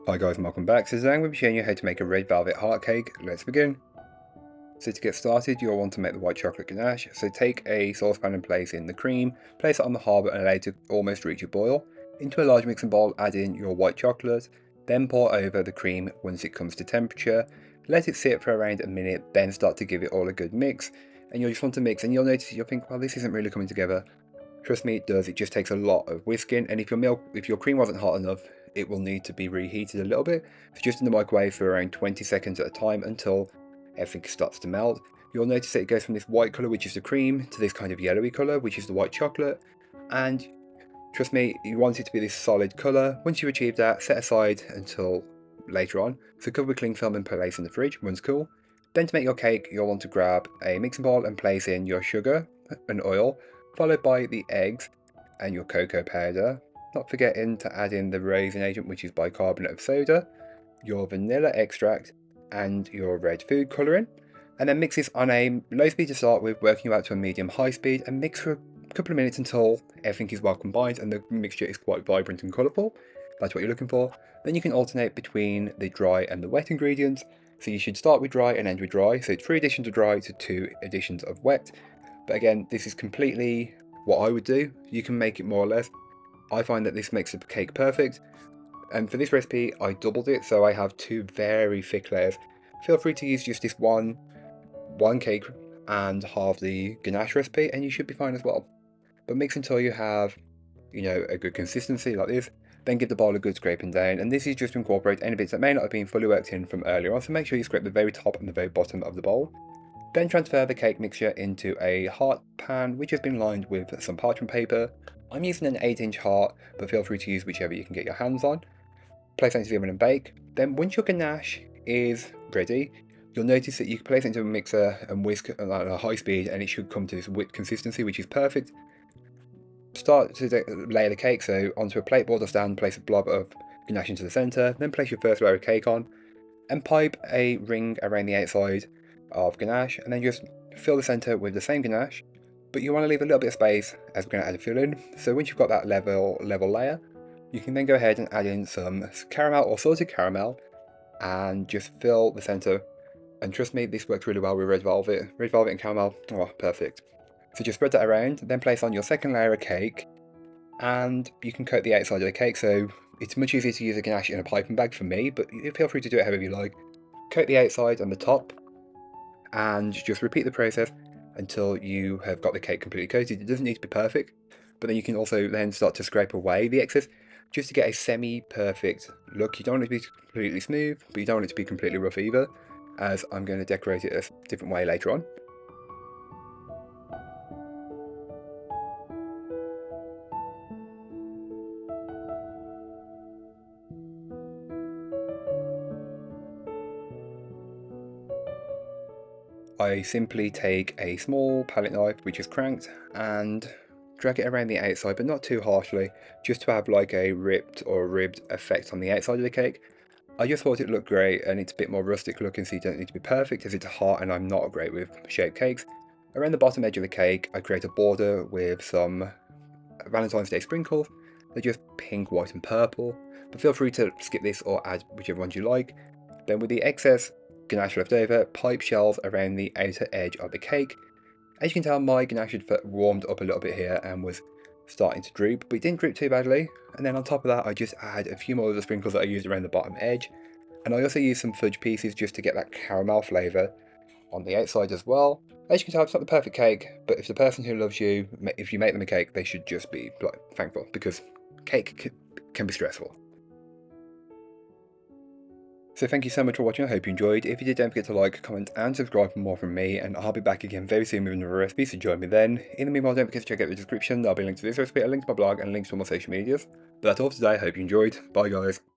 Hi guys and welcome back. So today I'm going to be showing you how to make a red velvet heart cake. Let's begin. So to get started you'll want to make the white chocolate ganache. So take a saucepan and place in the cream, place it on the hob and allow it to almost reach a boil. Into a large mixing bowl add in your white chocolate, then pour over the cream once it comes to temperature. Let it sit for around a minute, then start to give it all a good mix. And you'll just want to mix and you'll notice you'll think, well, this isn't really coming together. Trust me, it does. It just takes a lot of whisking, and if your cream wasn't hot enough, it will need to be reheated a little bit. So just in the microwave for around 20 seconds at a time until everything starts to melt. You'll notice that it goes from this white colour, which is the cream, to this kind of yellowy colour, which is the white chocolate. And trust me, you want it to be this solid colour. Once you've achieved that, set aside until later on. So cover with cling film and place in the fridge once cool. Then to make your cake, you'll want to grab a mixing bowl and place in your sugar and oil, followed by the eggs and your cocoa powder. Not forgetting to add in the raisin agent, which is bicarbonate of soda, your vanilla extract, and your red food colouring. And then mix this on a low speed to start with, working you out to a medium-high speed, and mix for a couple of minutes until everything is well combined and the mixture is quite vibrant and colourful. That's what you're looking for. Then you can alternate between the dry and the wet ingredients. So you should start with dry and end with dry. So it's 3 additions of dry to 2 additions of wet. But again, this is completely what I would do. You can make it more or less. I find that this makes the cake perfect. And for this recipe, I doubled it, so I have 2 very thick layers. Feel free to use just this one cake and halve the ganache recipe, and you should be fine as well. But mix until you have, a good consistency like this. Then give the bowl a good scraping down, and this is just to incorporate any bits that may not have been fully worked in from earlier on, so make sure you scrape the very top and the very bottom of the bowl. Then transfer the cake mixture into a heart pan which has been lined with some parchment paper. I'm using an 8-inch heart, but feel free to use whichever you can get your hands on. Place it into the oven and bake. Then once your ganache is ready, you'll notice that you can place it into a mixer and whisk at a high speed, and it should come to this whipped consistency, which is perfect. Start to layer the cake, so onto a plate board or stand, place a blob of ganache into the centre, then place your first layer of cake on, and pipe a ring around the outside of ganache, and then just fill the centre with the same ganache, but you want to leave a little bit of space as we're going to add a filling. So once you've got that level layer, you can then go ahead and add in some caramel or salted caramel and just fill the centre. And trust me, this works really well with red velvet. Red velvet and caramel, oh, perfect. So just spread that around, then place on your second layer of cake, and you can coat the outside of the cake. So it's much easier to use a ganache in a piping bag for me, but feel free to do it however you like. Coat the outside and the top, and just repeat the process until you have got the cake completely coated. It doesn't need to be perfect, but then you can also then start to scrape away the excess just to get a semi-perfect look. You don't want it to be completely smooth, but you don't want it to be completely rough either, as I'm going to decorate it a different way later on. I simply take a small palette knife which is cranked and drag it around the outside, but not too harshly, just to have like a ripped or ribbed effect on the outside of the cake. I just thought it looked great, and it's a bit more rustic looking, so you don't need to be perfect as it's a heart and I'm not great with shaped cakes. Around the bottom edge of the cake I create a border with some Valentine's Day sprinkles. They're just pink, white and purple, but feel free to skip this or add whichever ones you like. Then with the excess ganache left over, pipe shells around the outer edge of the cake. As you can tell, my ganache had warmed up a little bit here and was starting to droop, but it didn't droop too badly. And then on top of that, I just add a few more of the sprinkles that I used around the bottom edge. And I also use some fudge pieces just to get that caramel flavour on the outside as well. As you can tell, it's not the perfect cake, but if the person who loves you, if you make them a cake, they should just be like thankful, because cake can be stressful. So thank you so much for watching. I hope you enjoyed. If you did, don't forget to like, comment and subscribe for more from me, and I'll be back again very soon with another recipe, so join me then. In the meanwhile, don't forget to check out the description. There'll be links to this recipe, a link to my blog, and links to all my social medias. But that's all for today. I hope you enjoyed. Bye guys.